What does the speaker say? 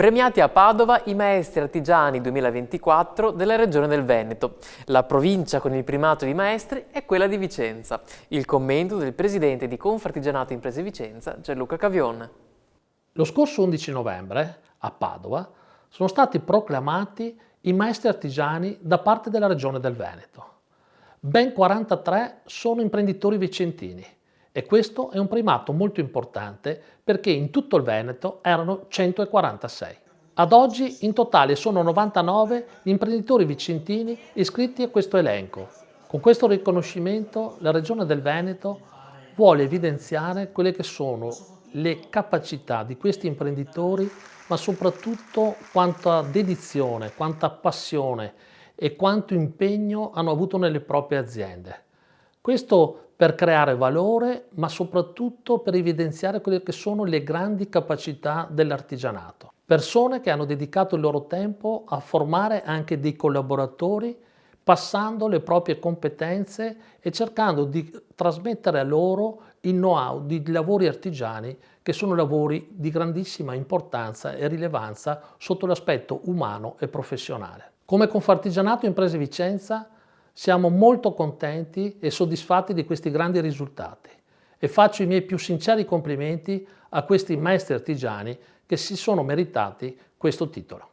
Premiati a Padova i maestri artigiani 2024 della Regione del Veneto. La provincia con il primato di maestri è quella di Vicenza. Il commento del presidente di Confartigianato Imprese Vicenza, Gianluca Cavion. Lo scorso 11 novembre, a Padova, sono stati proclamati i maestri artigiani da parte della Regione del Veneto. Ben 43 sono imprenditori vicentini e questo è un primato molto importante perché in tutto il Veneto erano 146. Ad oggi in totale sono 99 gli imprenditori vicentini iscritti a questo elenco. Con questo riconoscimento la Regione del Veneto vuole evidenziare quelle che sono le capacità di questi imprenditori, ma soprattutto quanta dedizione, quanta passione e quanto impegno hanno avuto nelle proprie aziende. Questo per creare valore, ma soprattutto per evidenziare quelle che sono le grandi capacità dell'artigianato. Persone che hanno dedicato il loro tempo a formare anche dei collaboratori, passando le proprie competenze e cercando di trasmettere a loro il know-how di lavori artigiani che sono lavori di grandissima importanza e rilevanza sotto l'aspetto umano e professionale. Come Confartigianato Imprese Vicenza siamo molto contenti e soddisfatti di questi grandi risultati e faccio i miei più sinceri complimenti a questi maestri artigiani che si sono meritati questo titolo.